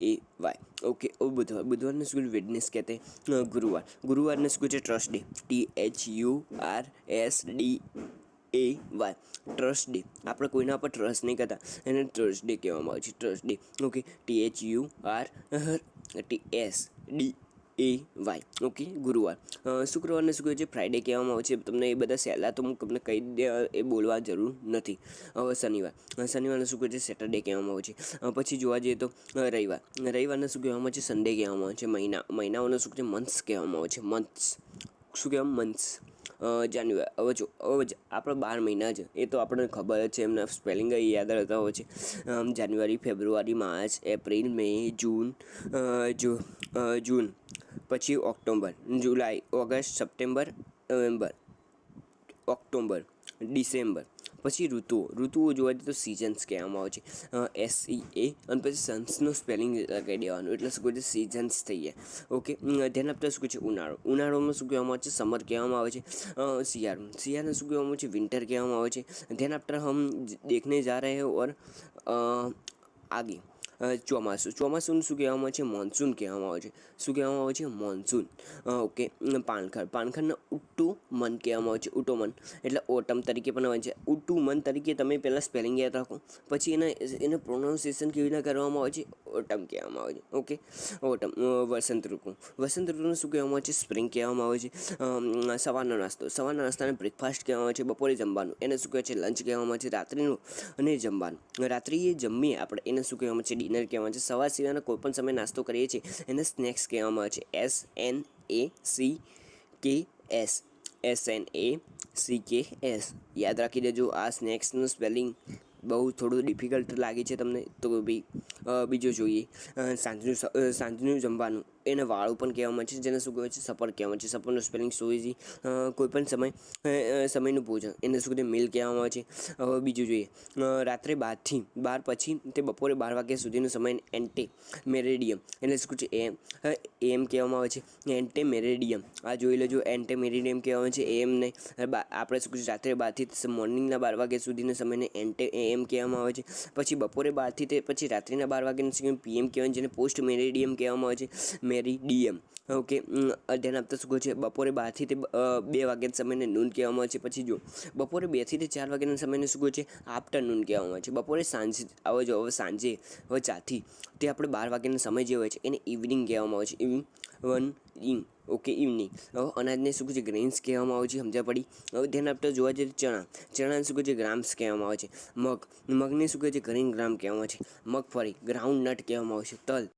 Y. Okay, और बुधवार, बुधवार ने શું વેડનેસ કહેते हैं गुरुवार, गुरुवार ने શું છે trust day, THURSDAY, trust day. આપણે કોઈના પર ટ્રસ્ટ નહીં કરતા, એને ટ્રસ્ટ ડે કહેવામાં આવે છે, trust day. Okay, THURSDAY, okay, ગુરુવાર। શુક્રવારને શું કહે છે ફ્રાઈડે કહેવામાં આવે છે। તમને એ બધા સહેલા તો હું તમને કહી દે, એ બોલવા જરૂર નથી। હવે શનિવાર, શનિવારને શું કહે છે સેટરડે કહેવામાં આવે છે। પછી જોવા જઈએ તો રવિવાર, રવિવારને શું કહેવામાં આવે છે સન્ડે કહેવામાં આવે છે। મહિનાઓને શું કહે છે મંથ્સ કહેવામાં આવે છે, મંથ્સ। શું કહેવામાં મંથ્સ? જાન્યુઆરી। હવે જો આપણે 12 મહિના છે એ તો આપણને ખબર જ છે, એમના સ્પેલિંગ યાદ રહેતા હોય છે। જાન્યુઆરી, ફેબ્રુઆરી, માર્ચ, એપ્રિલ, મે, જૂન, પછી ઓક્ટોબર, જુલાઈ, August, September, November, October, December. પછી ઋતુઓ જોવા જઈએ તો સિઝન્સ કહેવામાં આવે છે, SEA, અને પછી સન્સનું સ્પેલિંગ લગાવી દેવાનું, એટલે શું કહે છે સિઝન્સ થઈ જાય। ઓકે, ધ્યાન આપતા શું કહે છે ઉનાળામાં શું કહેવામાં આવે છે સમર કહેવામાં આવે છે। શિયાળાને શું કહેવામાં આવે છે વિન્ટર કહેવામાં આવે છે। ધ્યાન આપતા हम देखने जा रहे हैं और आगे ચોમાસુને શું કહેવામાં આવે છે મોન્સૂન કહેવામાં આવે છે। શું કહેવામાં આવે છે મોન્સૂન। ઓકે, પાનખરને ઉટ્ટુમન કહેવામાં આવે છે, ઉટ્ટુમન એટલે ઓટમ તરીકે પણ આવે છે। ઉટ્ટુમન તરીકે તમે પહેલાં સ્પેલિંગ યાદ રાખો, પછી એને પ્રોનાઉન્સિએશન કેવી રીતે કરવામાં આવે છે ઓટમ કહેવામાં આવે છે। Okay, autumn. વસંત ઋતુને શું કહેવામાં આવે છે સ્પ્રિંગ કહેવામાં આવે છે। સવારનો નાસ્તાને બ્રેકફાસ્ટ કહેવામાં આવે છે। બપોરે જમવાનું એને શું કહે છે લંચ કહેવામાં આવે છે। રાત્રિનું અને જમવાનું, રાત્રિએ જમીએ આપણે એને શું કહેવામાં આવે છે ડિનર કહેવામાં આવે છે। સવાર સિવાયનો કોઈ પણ સમય નાસ્તો કરીએ છીએ એને સ્નેક્સ કહેવામાં આવે છે, SNACKS। યાદ રાખી દેજો, આ સ્નેક્સનું સ્પેલિંગ બહુ થોડું ડિફિકલ્ટ લાગે છે તમને તો બી। બીજું જોઈએ સાંજનું જમવાનું, એને વાળું પણ કહેવામાં આવે છે, જેને શું કહેવાય છે સપર કહેવામાં આવે છે। સપરનું સ્પેલિંગ સો ઇઝી। કોઈ પણ સમયનું ભોજન એને શું કહે મિલ કહેવામાં આવે છે। હવે બીજું જોઈએ રાત્રે 12 પછી તે બપોરે 12 વાગ્યા સુધીનો સમય એન્ટે મેરેડિયમ, એટલે શું છે એમ કહેવામાં આવે છે એન્ટે મેરેડિયમ। આ જોઈ લેજો, એન્ટે મેરેડિયમ કહેવામાં આવે છે, એમ નહીં। આપણે શું રાત્રે 12 થી મોર્નિંગના 12 વાગ્યા સુધીના સમયને એન્ટે એમ કહેવામાં આવે છે। પછી બપોરે 12 થી તે પછી રાત્રિના 12 વાગ્યાનો PM કહેવાય, જેને પોસ્ટ મેરેડિયમ કહેવામાં આવે છે, મેરિડિયમ। ઓકે, ધ્યાન આપતા શું કહે છે બપોરે 12 થી તે 2 વાગ્યાના સમયને નૂન કહેવામાં આવે છે। પછી જો બપોરે 2 થી તે 4 વાગ્યાના સમયને શું કહે છે આફ્ટરનૂન કહેવામાં આવે છે। બપોરે સાંજે હવે સાંજે 4 થી તે આપણે 12 વાગ્યાનો સમય જે હોય છે એને ઇવનિંગ કહેવામાં આવે છે, ઇવનિંગ। Okay, evening. હવે અનાજને શું કહે છે ગ્રેન્સ કહેવામાં આવે છે, સમજ્યા પડી। હવે ધ્યાન આપતા જોવા જઈએ ચણાને શું કહે છે ગ્રામ્સ કહેવામાં આવે છે। મગને શું કહે છે ગ્રીન ગ્રામ કહેવામાં આવે છે। મગફળી ગ્રાઉન્ડ નટ કહેવામાં આવે છે। તલ